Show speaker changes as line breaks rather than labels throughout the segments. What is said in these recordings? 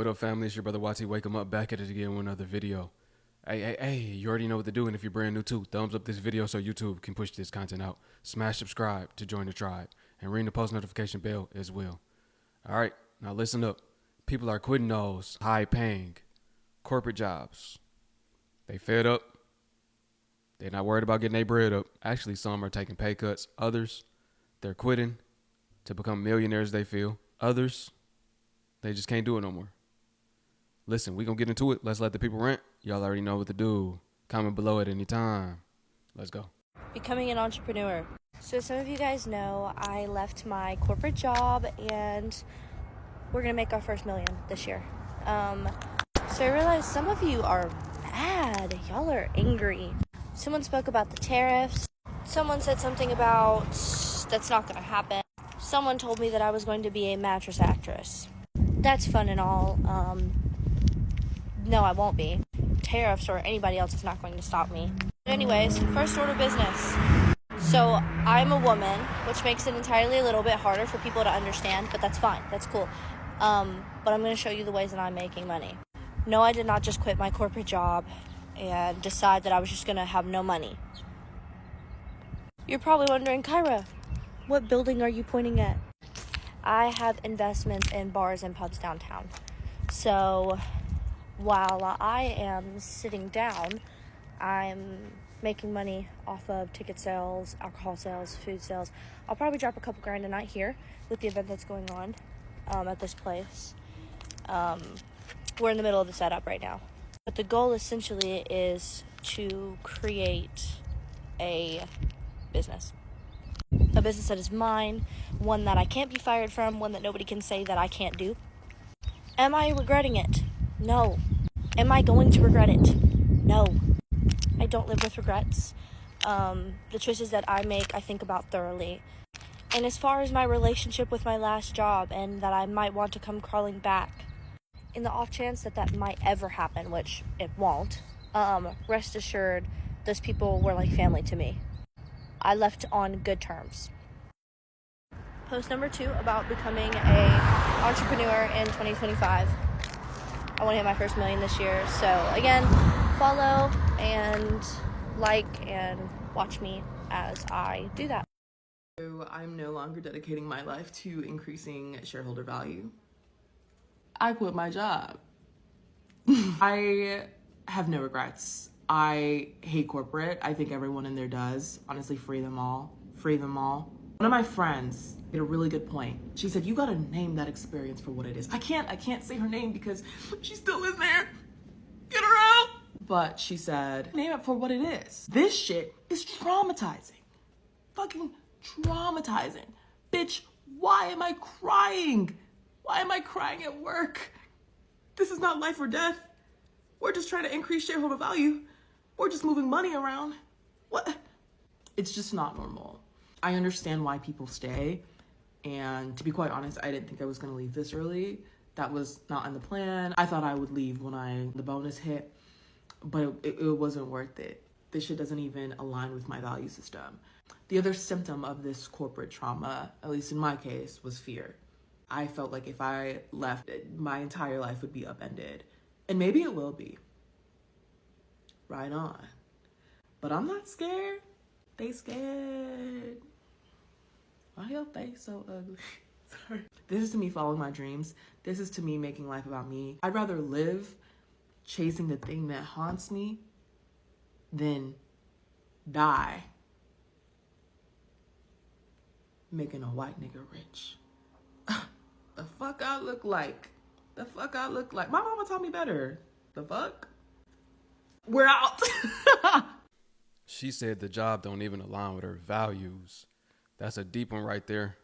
up, family? It's your brother Wati. Wake 'em up, back at it again with another video. Hey, you already know what to do, and if you're brand new too, thumbs up this video so YouTube can push this content out. Smash subscribe to join the tribe, and ring the post notification bell as well. Alright, now listen up. People are quitting those high-paying corporate jobs. They fed up. They're not worried about getting their bread up. Actually, some are taking pay cuts. Others, they're quitting to become millionaires, they feel. Others, they just can't do it no more. Listen, we gonna get into it. Let's let the people rant. Y'all already know what to do. Comment below at any time. Let's go.
Becoming an entrepreneur. So some of you guys know I left my corporate job and we're gonna make our first million this year. So I realized some of you are mad. Y'all are angry. Someone spoke about the tariffs. Someone said something about that's not gonna happen. Someone told me that I was going to be a mattress actress. That's fun and all. No, I won't be. Tariffs or anybody else is not going to stop me. But anyways, first order business. So I'm a woman, which makes it entirely a little bit harder for people to understand, but that's fine. That's cool. But I'm going to show you the ways that I'm making money. No, I did not just quit my corporate job and decide that I was just going to have no money. You're probably wondering, Kyra, what building are you pointing at? I have investments in bars and pubs downtown. So while I am sitting down, I'm making money off of ticket sales, alcohol sales, food sales. I'll probably drop a couple grand a night here with the event that's going on at this place. We're in the middle of the setup right now. But the goal essentially is to create a business. A business that is mine, one that I can't be fired from, one that nobody can say that I can't do. Am I regretting it? No. Am I going to regret it? No. I don't live with regrets. The choices that I make, I think about thoroughly. And as far as my relationship with my last job and that I might want to come crawling back, in the off chance that that might ever happen, which it won't, rest assured, those people were like family to me. I left on good terms. Post number 2 about becoming a entrepreneur in 2025. I want to hit my first million this year. So again, follow and like and watch me as I do that.
So I'm no longer dedicating my life to increasing shareholder value. I quit my job. I have no regrets. I hate corporate. I think everyone in there does. Honestly, free them all. Free them all. One of my friends made a really good point. She said, you gotta name that experience for what it is. I can't say her name because she's still in there. Get her out. But she said, name it for what it is. This shit is traumatizing. Fucking traumatizing. Bitch, why am I crying? Why am I crying at work? This is not life or death. We're just trying to increase shareholder value. We're just moving money around. What? It's just not normal. I understand why people stay. And to be quite honest, I didn't think I was gonna leave this early. That was not in the plan. I thought I would leave when the bonus hit, but it wasn't worth it. This shit doesn't even align with my value system. The other symptom of this corporate trauma, at least in my case, was fear. I felt like if I left, my entire life would be upended. And maybe it will be. Right on. But I'm not scared. They scared. Why your face so ugly? Sorry. This is to me following my dreams. This is to me making life about me. I'd rather live chasing the thing that haunts me than die making a white nigga rich. The fuck I look like. The fuck I look like. My mama taught me better. The fuck? We're out.
She said the job don't even align with her values. That's a deep one right there.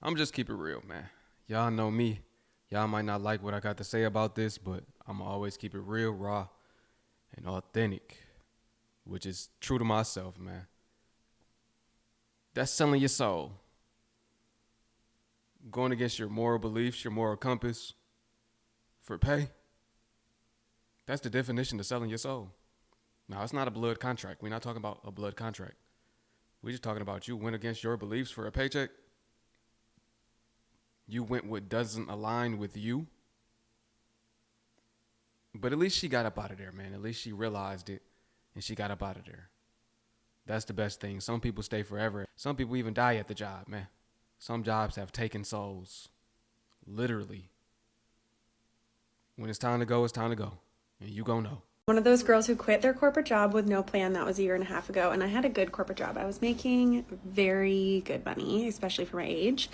I'm just keep it real, man. Y'all know me. Y'all might not like what I got to say about this, but I'ma always keep it real, raw, and authentic, which is true to myself, man. That's selling your soul. Going against your moral beliefs, your moral compass for pay. That's the definition of selling your soul. Now, it's not a blood contract. We're not talking about a blood contract. We're just talking about you went against your beliefs for a paycheck. You went what doesn't align with you. But at least she got up out of there, man. At least she realized it and she got up out of there. That's the best thing. Some people stay forever. Some people even die at the job, man. Some jobs have taken souls. Literally. When it's time to go, it's time to go. And you gon' know.
One of those girls who quit their corporate job with no plan. That was a year and a half ago, and I had a good corporate job. I was making very good money, especially for my age,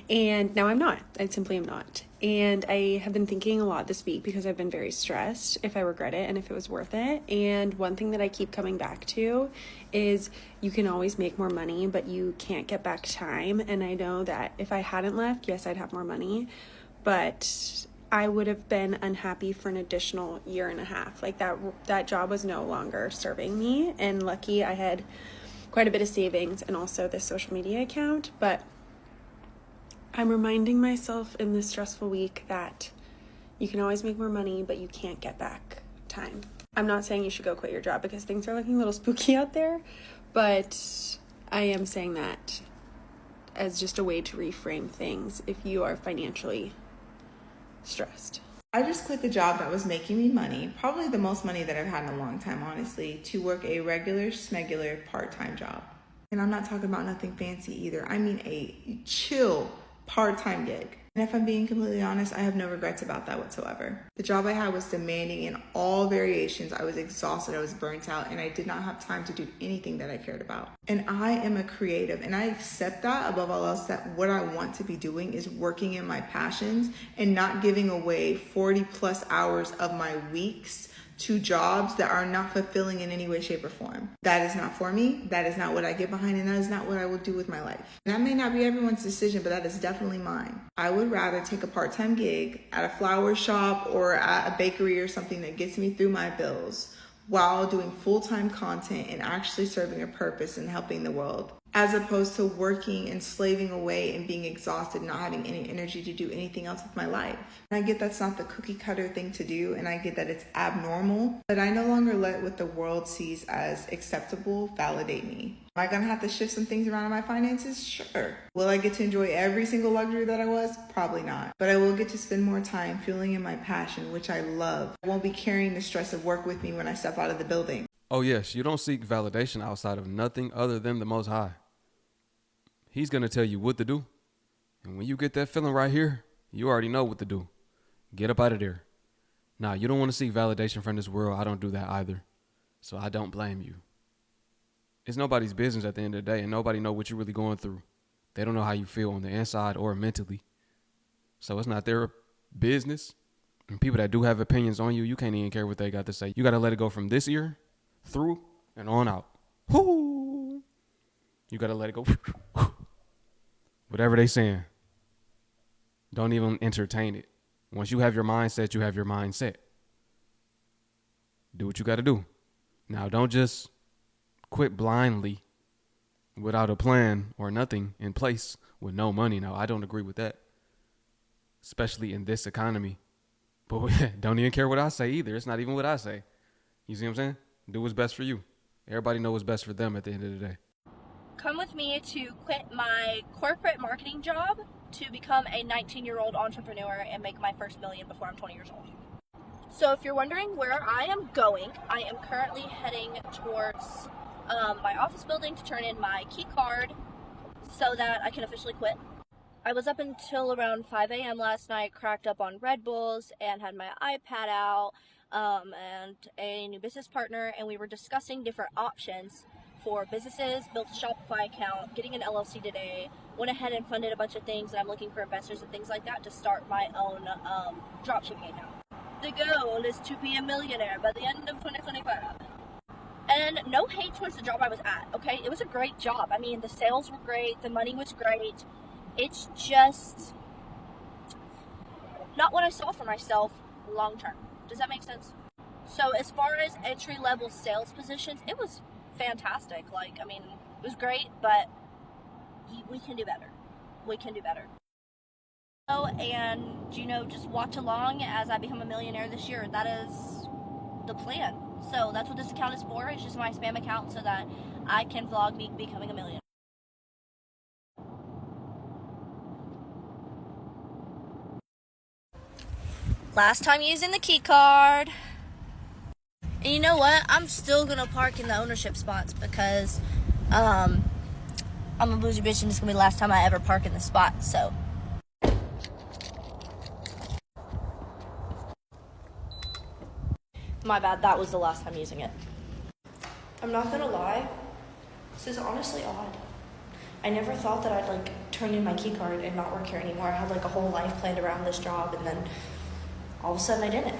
and now I'm not. I simply am not. And I have been thinking a lot this week because I've been very stressed if I regret it and if it was worth it. And one thing that I keep coming back to is you can always make more money, but you can't get back time. And I know that if I hadn't left, yes, I'd have more money, but I would have been unhappy for an additional year and a half. Like that job was no longer serving me. And lucky I had quite a bit of savings and also this social media account. But I'm reminding myself in this stressful week that you can always make more money, but you can't get back time. I'm not saying you should go quit your job because things are looking a little spooky out there, but I am saying that as just a way to reframe things if you are financially stressed.
I just quit the job that was making me money, probably the most money that I've had in a long time, honestly, to work a regular, smegular, part-time job. And I'm not talking about nothing fancy either. I mean a chill part-time gig. And if I'm being completely honest, I have no regrets about that whatsoever. The job I had was demanding in all variations. I was exhausted, I was burnt out, and I did not have time to do anything that I cared about. And I am a creative, and I accept that above all else, that what I want to be doing is working in my passions and not giving away 40 plus hours of my weeks to jobs that are not fulfilling in any way, shape, or form. That is not for me. That is not what I get behind, and that is not what I will do with my life. And that may not be everyone's decision, but that is definitely mine. I would rather take a part-time gig at a flower shop or at a bakery or something that gets me through my bills while doing full-time content and actually serving a purpose and helping the world, as opposed to working and slaving away and being exhausted, not having any energy to do anything else with my life. And I get that's not the cookie cutter thing to do, and I get that it's abnormal, but I no longer let what the world sees as acceptable validate me. Am I gonna have to shift some things around in my finances? Sure. Will I get to enjoy every single luxury that I was? Probably not. But I will get to spend more time fueling in my passion, which I love. I won't be carrying the stress of work with me when I step out of the building.
Oh yes, you don't seek validation outside of nothing other than the Most High. He's going to tell you what to do. And when you get that feeling right here, you already know what to do. Get up out of there. Now, you don't want to seek validation from this world. I don't do that either. So I don't blame you. It's nobody's business at the end of the day, and nobody know what you're really going through. They don't know how you feel on the inside or mentally. So it's not their business. And people that do have opinions on you, you can't even care what they got to say. You got to let it go from this ear through and on out. Whoo! You got to let it go. Whatever they saying, don't even entertain it. Once you have your mindset, you have your mindset. Do what you got to do. Now, don't just quit blindly without a plan or nothing in place with no money. Now, I don't agree with that, especially in this economy. But don't even care what I say either. It's not even what I say. You see what I'm saying? Do what's best for you. Everybody knows what's best for them at the end of the day.
Come with me to quit my corporate marketing job to become a 19-year-old entrepreneur and make my first million before I'm 20 years old. So if you're wondering where I am going, I am currently heading towards my office building to turn in my key card so that I can officially quit. I was up until around 5 a.m. last night, cracked up on Red Bulls, and had my iPad out and a new business partner, and we were discussing different options for businesses, built a Shopify account, getting an LLC today, went ahead and funded a bunch of things, and I'm looking for investors and things like that to start my own dropshipping account. The goal is to be a millionaire by the end of 2025. And no hate towards the job I was at, okay? It was a great job. I mean, the sales were great, the money was great. It's just not what I saw for myself long term. Does that make sense? So as far as entry-level sales positions, it was fantastic. Like, I mean, it was great, but we can do better. We can do better. Oh, and, just watch along as I become a millionaire this year. That is the plan. So that's what this account is for. It's just my spam account so that I can vlog me becoming a millionaire. Last time using the key card. And you know what? I'm still gonna park in the ownership spots because I'm a bougie bitch and it's gonna be the last time I ever park in the spot, so. My bad, that was the last time using it. I'm not gonna lie, this is honestly odd. I never thought that I'd like turn in my key card and not work here anymore. I had like a whole life planned around this job and then all of a sudden I didn't.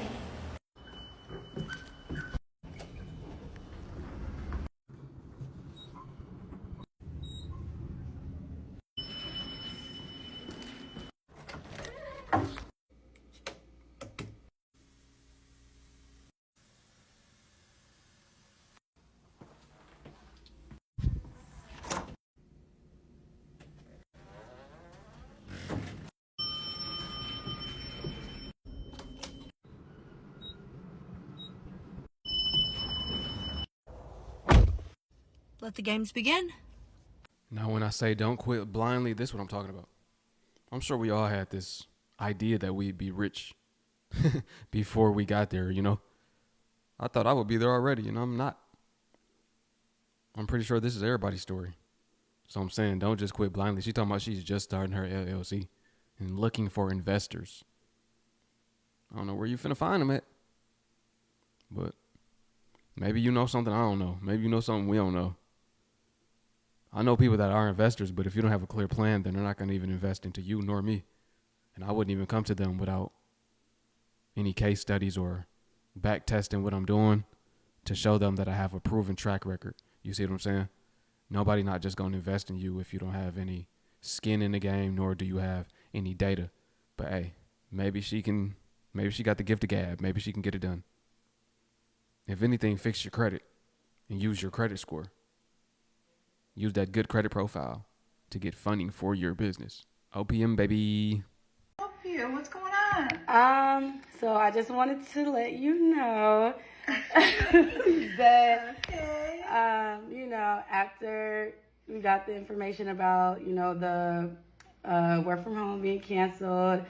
Let the games begin.
Now, when I say don't quit blindly, this is what I'm talking about. I'm sure we all had this idea that we'd be rich before we got there, you know? I thought I would be there already, and I'm not. I'm pretty sure this is everybody's story. So I'm saying don't just quit blindly. She's talking about she's just starting her LLC and looking for investors. I don't know where you finna find them at. But maybe you know something I don't know. Maybe you know something we don't know. I know people that are investors, but if you don't have a clear plan, then they're not going to even invest into you nor me. And I wouldn't even come to them without any case studies or back testing what I'm doing to show them that I have a proven track record. You see what I'm saying? Nobody not just going to invest in you if you don't have any skin in the game, nor do you have any data. But hey, maybe she got the gift of gab. Maybe she can get it done. If anything, fix your credit and use your credit score. Use that good credit profile to get funding for your business. OPM, baby.
Sophia, what's going on?
So I just wanted to let you know that,
Okay.
after we got the information about, the work from home being canceled,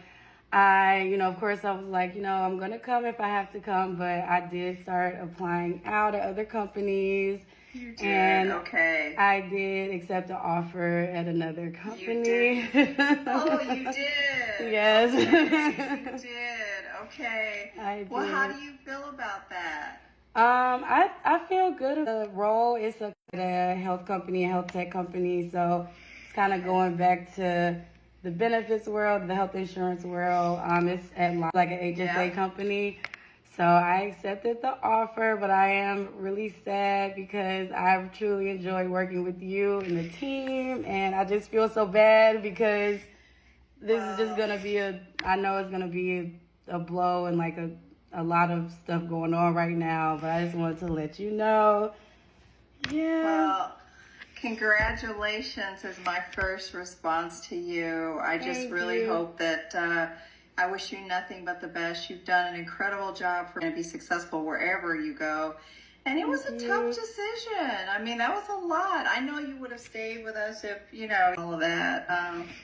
of course I was like, I'm going to come if I have to come, but I did start applying out at other companies.
You did,
And
okay.
I did accept an offer at another company.
You did. Oh, you did.
Yes.
Okay, you did. Okay.
I
Well, how
did.
do you feel about that?
I feel good. The role is a health company, a health tech company, so it's kind of going back to the benefits world, the health insurance world. It's at like an HSA company. So I accepted the offer, but I am really sad because I truly enjoy working with you and the team, and I just feel so bad because this is just gonna be I know it's gonna be a blow and like a lot of stuff going on right now, but I just wanted to let you know. Yeah.
Well, congratulations is my first response to you. I just
Thank
really
you.
hope that I wish you nothing but the best. You've done an incredible job for to be successful wherever you go. And it was a tough decision. I mean, that was a lot. I know you would have stayed with us if, all of that.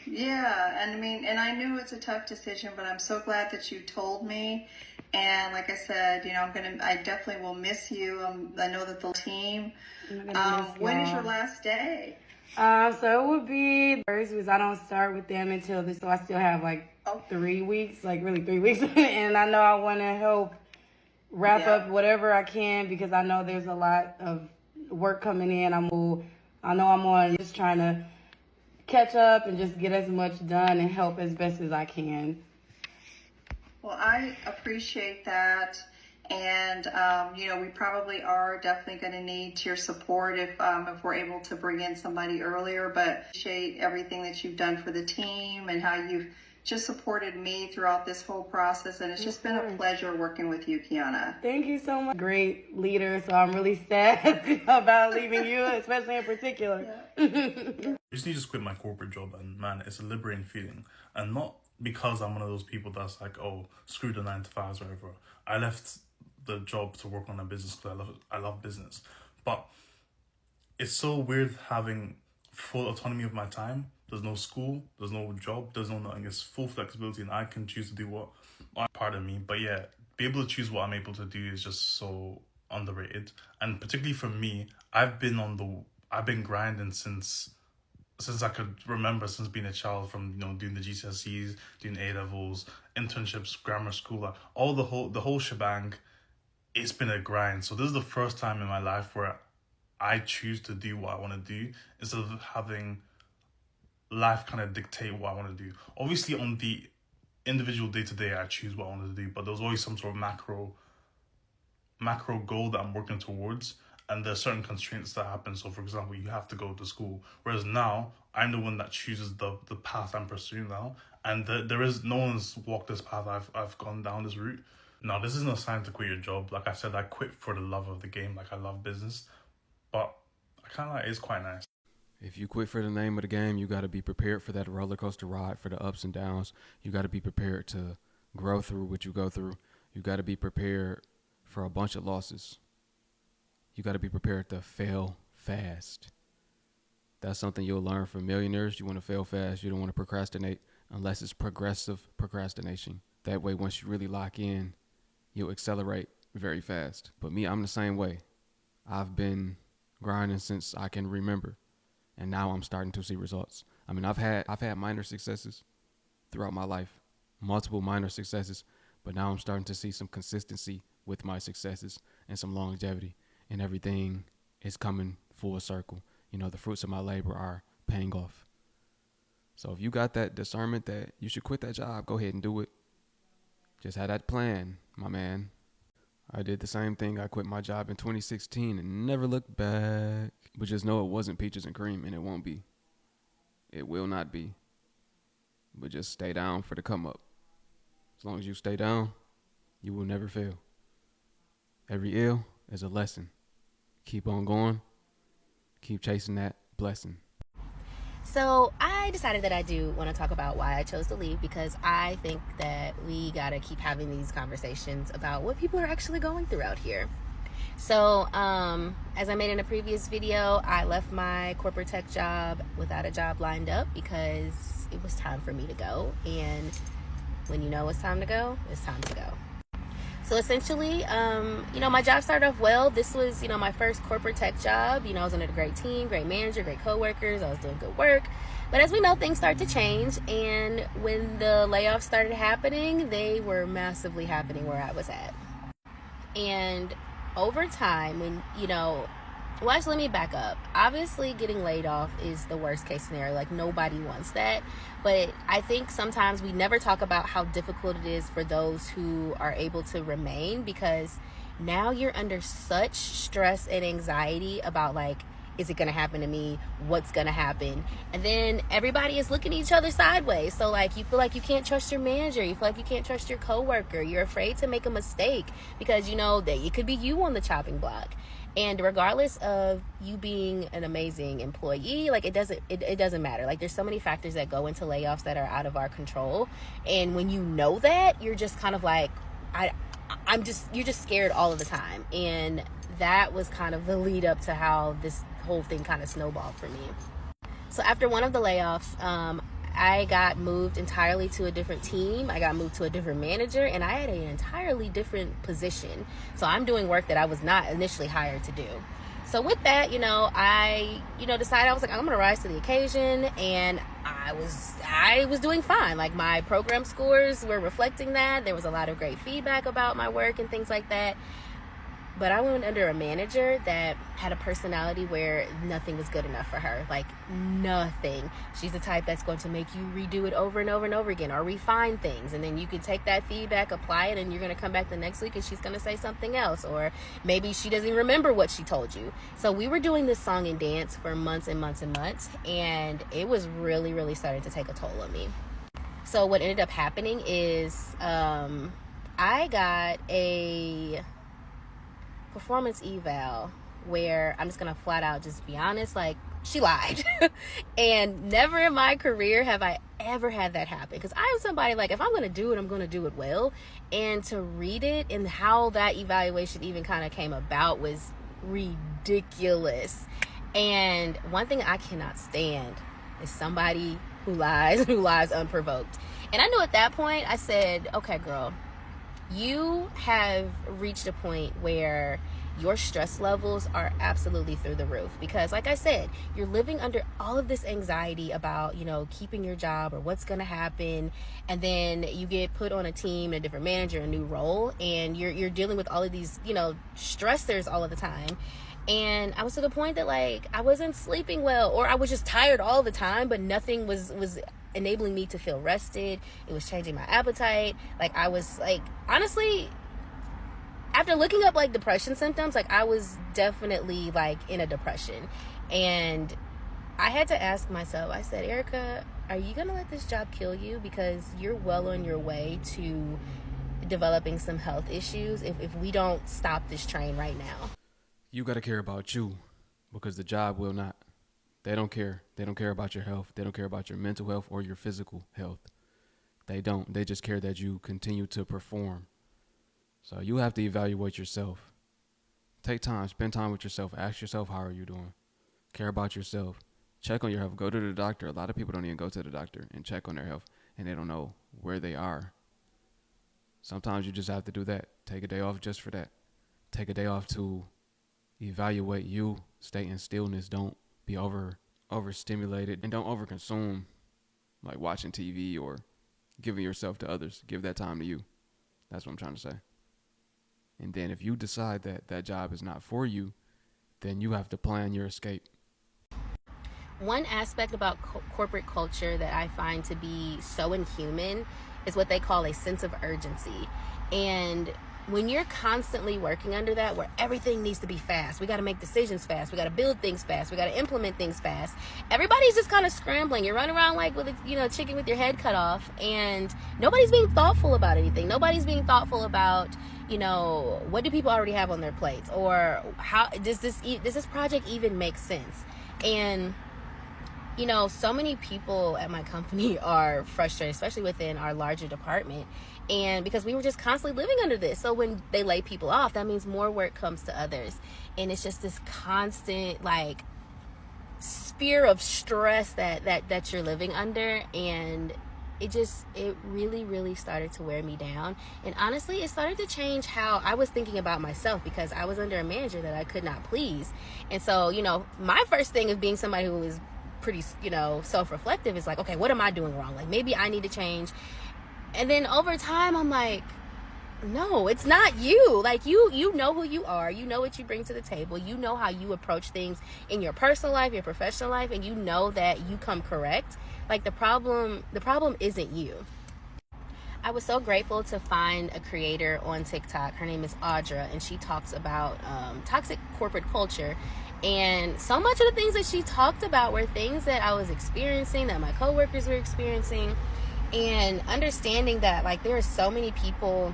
Yeah, and I mean, and I knew it's a tough decision, but I'm so glad that you told me. And like I said, I definitely will miss you. I know that the team. When is your last day?
So it would be Thursdays. I don't start with them until this, so I still have like 3 weeks, like really 3 weeks. And I know I want to help wrap up whatever I can because I know there's a lot of work coming in. I know I'm on just trying to catch up and just get as much done and help as best as I can.
Well, I appreciate that. And, we probably are definitely going to need your support if we're able to bring in somebody earlier, but appreciate everything that you've done for the team and how you've just supported me throughout this whole process. And it's just been a pleasure working with you, Kiana.
Thank you so much. Great leader. So I'm really sad about leaving you, especially in particular.
Recently just quit my corporate job, and man, it's a liberating feeling. And not because I'm one of those people that's like, oh, screw the 9 to 5s or whatever. I left the job to work on a business because I love business. But it's so weird having full autonomy of my time. There's no school, there's no job, there's no nothing. It's full flexibility, and I can choose to do what part of me. But yeah, be able to choose what I'm able to do is just so underrated. And particularly for me, I've been grinding since I could remember, since being a child, from doing the GCSEs, doing A levels, internships, grammar school, like all the whole shebang. It's been a grind. So this is the first time in my life where I choose to do what I want to do instead of having life kind of dictate what I want to do. Obviously, on the individual day-to-day, I choose what I want to do, but there's always some sort of macro goal that I'm working towards, and there's certain constraints that happen. So for example, you have to go to school, whereas now I'm the one that chooses the path I'm pursuing now, and there is no one's walked this path. I've gone down this route. Now, this isn't a sign to quit your job. Like I said, I quit for the love of the game. Like, I love business, but I kind of it's quite nice.
If you quit for the name of the game, you got to be prepared for that roller coaster ride, for the ups and downs. You got to be prepared to grow through what you go through. You got to be prepared for a bunch of losses. You got to be prepared to fail fast. That's something you'll learn from millionaires. You want to fail fast. You don't want to procrastinate unless it's progressive procrastination. That way, once you really lock in, you'll accelerate very fast. But me, I'm the same way. I've been grinding since I can remember, and now I'm starting to see results. I mean, I've had minor successes throughout my life, multiple minor successes, but now I'm starting to see some consistency with my successes and some longevity, and everything is coming full circle. The fruits of my labor are paying off. So if you got that discernment that you should quit that job, go ahead and do it. Just have that plan, my man. I did the same thing. I quit my job in 2016 and never looked back. But just know it wasn't peaches and cream, and it won't be. It will not be. But just stay down for the come up. As long as you stay down, you will never fail. Every ill is a lesson. Keep on going. Keep chasing that blessing.
So I decided that I do want to talk about why I chose to leave, because I think that we got to keep having these conversations about what people are actually going through out here. So as I made in a previous video, I left my corporate tech job without a job lined up because it was time for me to go. And when you know it's time to go, it's time to go. So essentially, my job started off well. This was, my first corporate tech job. I was under a great team, great manager, great coworkers. I was doing good work. But as we know, things start to change. And when the layoffs started happening, they were massively happening where I was at. And over time, when, well, actually, let me back up. Obviously, getting laid off is the worst case scenario. Like, nobody wants that. But I think sometimes we never talk about how difficult it is for those who are able to remain, because now you're under such stress and anxiety about, like, is it going to happen to me? What's going to happen? And then everybody is looking at each other sideways. So, like, you feel like you can't trust your manager. You feel like you can't trust your coworker. You're afraid to make a mistake because you know that it could be you on the chopping block. And regardless of you being an amazing employee, like, it doesn't matter. Like, there's so many factors that go into layoffs that are out of our control. And when you know that, you're just kind of like, you're just scared all of the time. And that was kind of the lead up to how this whole thing kind of snowballed for me. So after one of the layoffs, I got moved entirely to a different team. I got moved to a different manager, and I had an entirely different position. So I'm doing work that I was not initially hired to do. So with that, I decided, I was like, I'm gonna rise to the occasion, and I was doing fine. Like, my program scores were reflecting that. There was a lot of great feedback about my work and things like that. But I went under a manager that had a personality where nothing was good enough for her. Like, nothing. She's the type that's going to make you redo it over and over and over again, or refine things. And then you could take that feedback, apply it, and you're going to come back the next week and she's going to say something else. Or maybe she doesn't even remember what she told you. So we were doing this song and dance for months and months and months. And it was really, really starting to take a toll on me. So what ended up happening is I got a performance eval where I'm just gonna flat out just be honest, like, she lied. And never in my career have I ever had that happen, because I am somebody, like, if I'm gonna do it, I'm gonna do it well. And to read it and how that evaluation even kind of came about was ridiculous. And one thing I cannot stand is somebody who lies unprovoked. And I knew at that point, I said, okay, girl, you have reached a point where your stress levels are absolutely through the roof. Because like I said, you're living under all of this anxiety about, keeping your job or what's going to happen. And then you get put on a team, a different manager, a new role, and you're dealing with all of these, stressors all of the time. And I was to the point that like I wasn't sleeping well, or I was just tired all the time, but nothing was enabling me to feel rested. It was changing my appetite. Like I was like, honestly, after looking up like depression symptoms, like I was definitely like in a depression. And I had to ask myself, I said, Erica, are you gonna let this job kill you? Because you're well on your way to developing some health issues if we don't stop this train right now.
You got to care about you, because the job will not. They don't care. They don't care about your health. They don't care about your mental health or your physical health. They don't. They just care that you continue to perform. So you have to evaluate yourself. Take time. Spend time with yourself. Ask yourself, how are you doing? Care about yourself. Check on your health. Go to the doctor. A lot of people don't even go to the doctor and check on their health, and they don't know where they are. Sometimes you just have to do that. Take a day off just for that. Take a day off to evaluate you. Stay in stillness. Don't be overstimulated, and don't overconsume, like watching TV or giving yourself to others. Give that time to you. That's what I'm trying to say. And then if you decide that that job is not for you, then you have to plan your escape.
One aspect about corporate culture that I find to be so inhuman is what they call a sense of urgency. And when you're constantly working under that, where everything needs to be fast, we got to make decisions fast, we got to build things fast, we got to implement things fast, everybody's just kind of scrambling. You're running around like with a chicken with your head cut off, and nobody's being thoughtful about anything. Nobody's being thoughtful about, what do people already have on their plates, or how does this project even make sense? And so many people at my company are frustrated, especially within our larger department. And because we were just constantly living under this. So when they lay people off, that means more work comes to others. And it's just this constant like sphere of stress that you're living under. And it really, really started to wear me down. And honestly, it started to change how I was thinking about myself, because I was under a manager that I could not please. And so, my first thing of being somebody who is pretty, self-reflective is like, okay, what am I doing wrong? Like maybe I need to change. And then over time, I'm like, no, it's not you. Like you know who you are. You know what you bring to the table. You know how you approach things in your personal life, your professional life, and you know that you come correct. Like the problem isn't you. I was so grateful to find a creator on TikTok. Her name is Audra, and she talks about toxic corporate culture. And so much of the things that she talked about were things that I was experiencing, that my coworkers were experiencing. And understanding that like there are so many people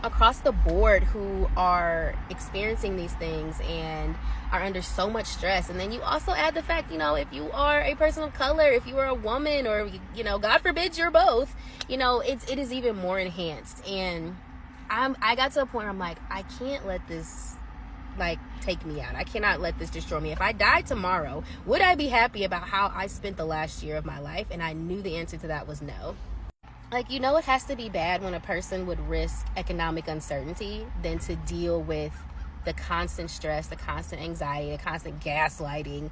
across the board who are experiencing these things and are under so much stress. And then you also add the fact, if you are a person of color, if you are a woman, or God forbid you're both, it is even more enhanced. And I got to a point where I'm like, I can't let this take me out. I cannot let this destroy me. If I died tomorrow, would I be happy about how I spent the last year of my life? And I knew the answer to that was no. It has to be bad when a person would risk economic uncertainty than to deal with the constant stress, the constant anxiety, the constant gaslighting,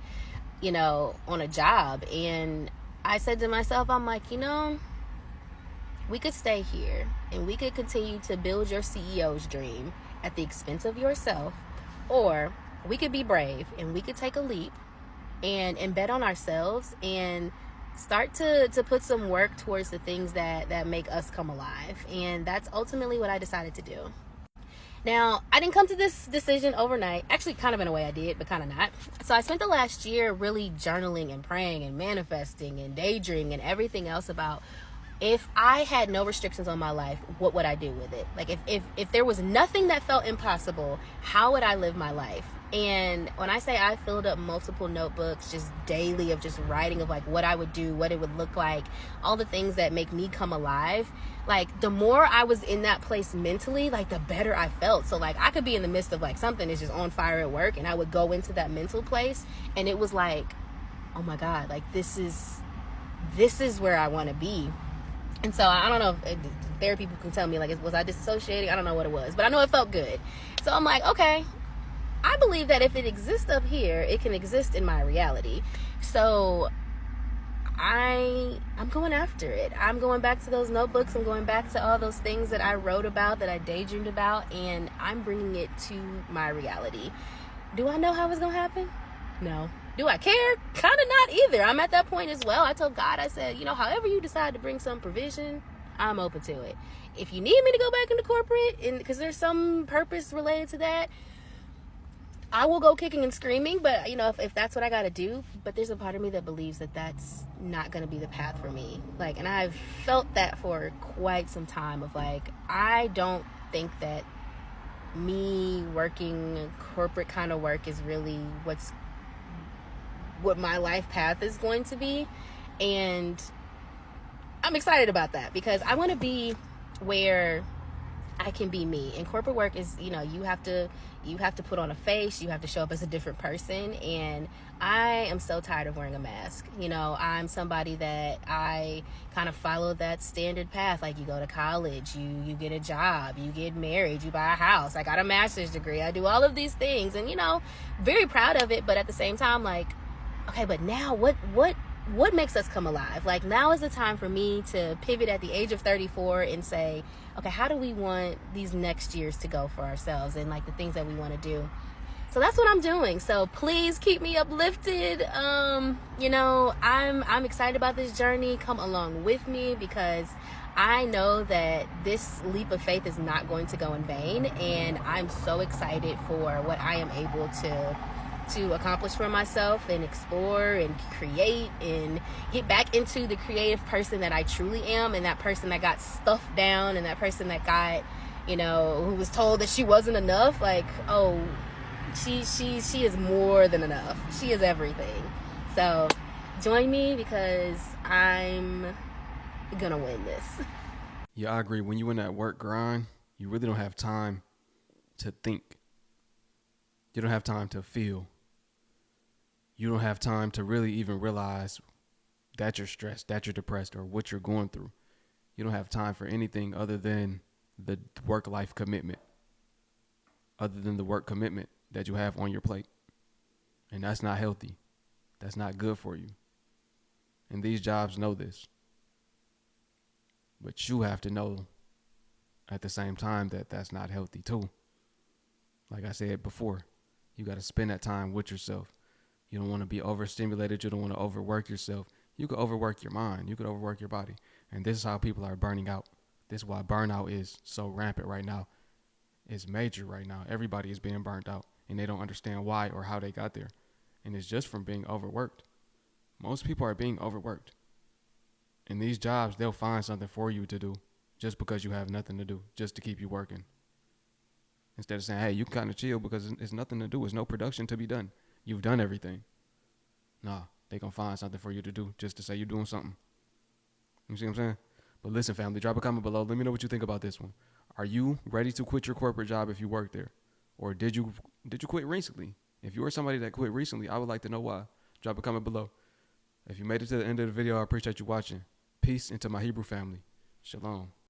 on a job. And I said to myself, I'm like, we could stay here and we could continue to build your CEO's dream at the expense of yourself. Or we could be brave and we could take a leap and bet on ourselves and start to put some work towards the things that make us come alive. And that's ultimately what I decided to do. Now, I didn't come to this decision overnight. Actually, kind of in a way I did, but kind of not. So I spent the last year really journaling and praying and manifesting and daydreaming and everything else about, if I had no restrictions on my life, what would I do with it? Like if there was nothing that felt impossible, how would I live my life? And when I say I filled up multiple notebooks just daily of just writing of like what I would do, what it would look like, all the things that make me come alive, like the more I was in that place mentally, like the better I felt. So like I could be in the midst of like something is just on fire at work, and I would go into that mental place and it was like, oh my God, like this is where I want to be. And so I don't know if therapy people can tell me, like, was I disassociating? I don't know what it was, but I know it felt good. So I'm like, okay, I believe that if it exists up here, it can exist in my reality. So I'm going after it. I'm going back to those notebooks. I'm going back to all those things that I wrote about, that I daydreamed about, and I'm bringing it to my reality. Do I know how it's going to happen? No. Do I care? Kind of not either. I'm at that point as well. I told God, I said, however you decide to bring some provision, I'm open to it. If you need me to go back into corporate, and because there's some purpose related to that, I will go kicking and screaming, but if that's what I got to do. But there's a part of me that believes that that's not going to be the path for me. And I've felt that for quite some time of I don't think that me working corporate kind of work is really what my life path is going to be. And I'm excited about that because I want to be where I can be me. And corporate work is, you have to put on a face, you have to show up as a different person. And I am so tired of wearing a mask. I'm somebody that I kind of follow that standard path. You go to college, you get a job, you get married, you buy a house. I got a master's degree. I do all of these things and, very proud of it. But at the same time, okay, but now what makes us come alive? Now is the time for me to pivot at the age of 34 and say, okay, how do we want these next years to go for ourselves and the things that we want to do? So that's what I'm doing. So please keep me uplifted. I'm excited about this journey. Come along with me because I know that this leap of faith is not going to go in vain. And I'm so excited for what I am able to accomplish for myself and explore and create and get back into the creative person that I truly am, and that person that got stuffed down and that person that got, who was told that she wasn't enough. She is more than enough. She is everything. So join me because I'm gonna win this.
Yeah, I agree. When you in that work grind, you really don't have time to think. You don't have time to feel. You don't have time to really even realize that you're stressed, that you're depressed, or what you're going through. You don't have time for anything other than the work-life commitment, other than the work commitment that you have on your plate. And that's not healthy. That's not good for you. And these jobs know this. But you have to know at the same time that that's not healthy too. Like I said before, you got to spend that time with yourself. You don't want to be overstimulated. You don't want to overwork yourself. You could overwork your mind. You could overwork your body. And this is how people are burning out. This is why burnout is so rampant right now. It's major right now. Everybody is being burnt out, and they don't understand why or how they got there. And it's just from being overworked. Most people are being overworked. In these jobs, they'll find something for you to do just because you have nothing to do, just to keep you working. Instead of saying, hey, you can kind of chill because it's nothing to do. There's no production to be done. You've done everything. Nah, they gonna find something for you to do just to say you're doing something. You see what I'm saying? But listen, family, drop a comment below. Let me know what you think about this one. Are you ready to quit your corporate job if you work there? Or did you quit recently? If you are somebody that quit recently, I would like to know why. Drop a comment below. If you made it to the end of the video, I appreciate you watching. Peace into my Hebrew family. Shalom.